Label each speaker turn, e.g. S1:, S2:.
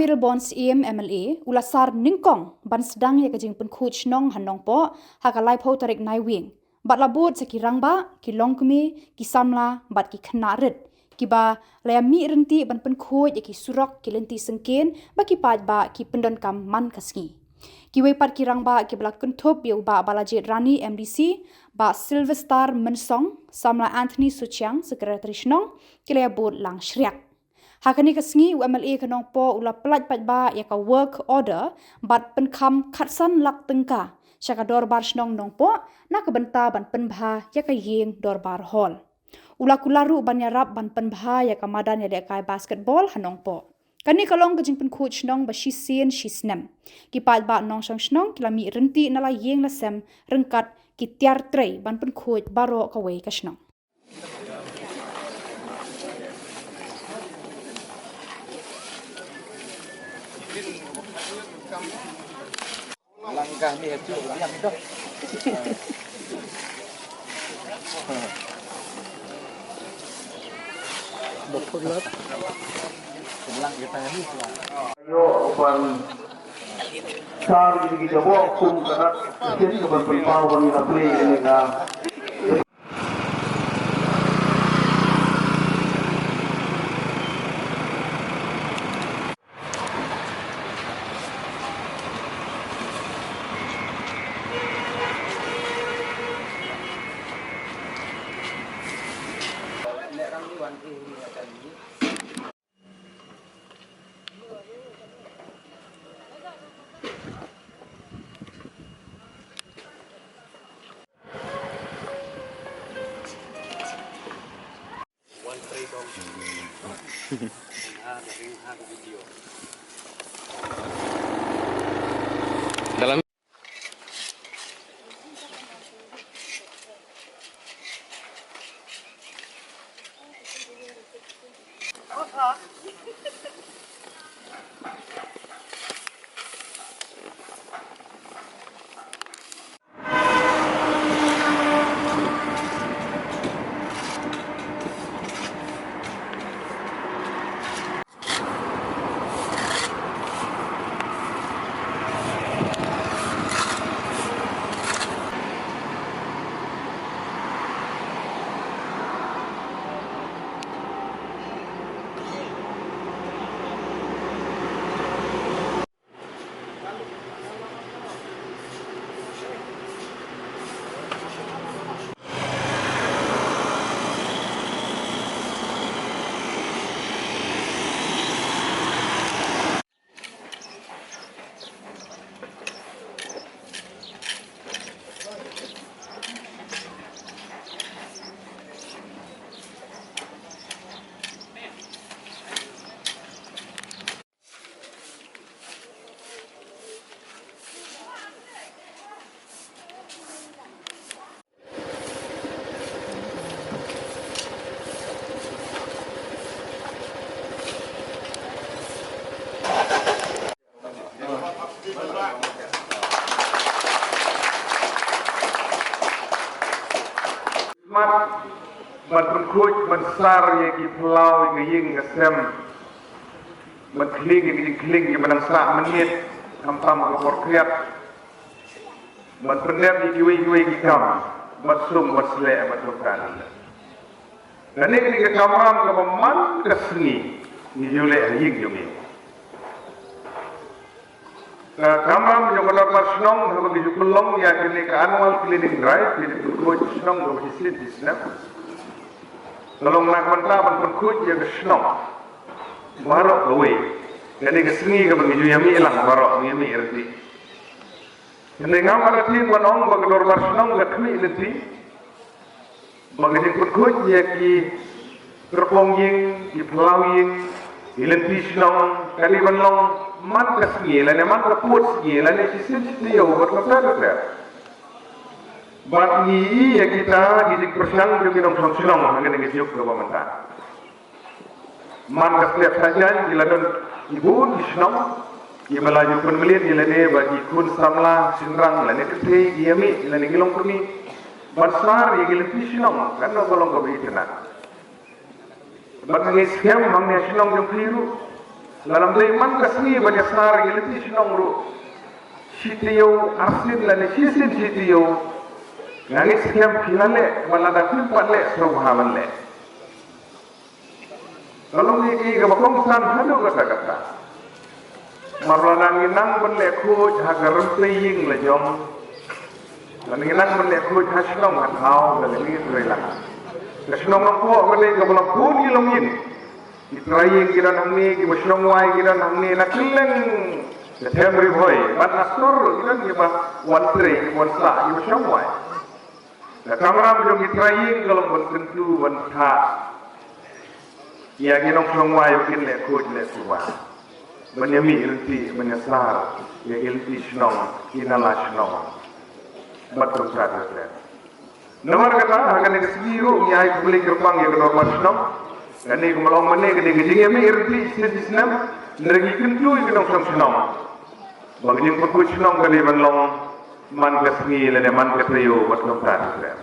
S1: Admiral Bonds MLA ulasar ningkong ban sedang ya kajing pen coach nong hanong po hakalai po tarik nai wing bat labot saki rangba ki longkumi ki samla bat ki knarit ki ba layami renti ban pen coach ya ki surok ki lenti sengken ba ki paj ba ki pendon kam man kasngi ki wei pat ki rangba ki bla kuntup ya ba balajit rani MDC ba Silverstar Mensong samla Anthony Suchiang sekretari nong ki labot lang shriak hakani kasngi UMLA kanong po ula pelaj pat ba ya ka work order bat penkam khatsan lak tengka syaka dorbar snong nong po na kebenta ban penbha ya ka yeng dorbar hall ula kularu ban yarap ban penbha ya ka madan ya kai basketball hanong po kani kalong kajing pen coach nong ba shisien shisnem ki pat ba nong sang snong kilami renti nala yeng la sem rengkat ki tiar trei ban pen coach baro ka wei ka snong
S2: langkah ni tu yang tu. Berpulat. Selang kita ni selang.
S3: Yo ban sar di jawab kum kana jadi ban pelpau ban na play ini ga
S2: dalam
S3: ban kuj ban sar ye ki plau ye ying ngasem ban kling ye ban sa menit kampam ko korkiat ban pendem ye kiwe ki kam ban sum ban sle ban tukan dan ini ke kamram ke man kesni ni jule ying yumi kamram yang benar pasnong kalau di Jukulong ya kini ke annual cleaning drive di kuj snong do hisin di snap kalau nak mentah berkuj ya ke snong barok gawe jadi ke seni ke begitu yami ilang barok yami erti jadi ngam arti wanong bagi dorbar snong ke kami erti bagi berkuj ya ki terpongging ki pelawing ilenti snong kali wanong man ke seni lane man ke put seni lane sisin dia berkata kata bat ni ya kita gidik persiang juga dong senang mengenai kejuk ke pemerintah. Man setiap saja jila don ibu di senang, ia melaju penmelihat jila ni bagi kun samla sinrang lani kete giami lani gilong kami besar ya gila di senang karena golong kami kena. Bat ngis kiam mangnya senang jom keliru dalam daiman kasni banyak sar geliti sinong ru sitiyo arsin lani sisin sitiyo nangis siam pilale malada pimpale sobhavan le kalau ni ke bakong san hadu kata marlana nginang benle khuj hagaram peying le jong nginang benle khuj hasnong hathau le ni rela kasnong ko benle ke bola pun ilongin itraying gidan hamni ki masnong wai gidan hamni nakileng temri boy bat asur gidan ki ba wan tre wan sa ki masnong wai na kamera jong itraying kalau bententu wan tha ya ginong snong wai kin le khuj le kuwa menyemi ilti menyesal ya ilti snong inala snong batum sadar nomor kata akan segiru nyai beli gerbang ya normal snong kani kumalong mane kani gejinge me ilti sedisnam nergi kentu ikinong snong bagi pun snong kani manlong man kasmi le man katayo batum sadar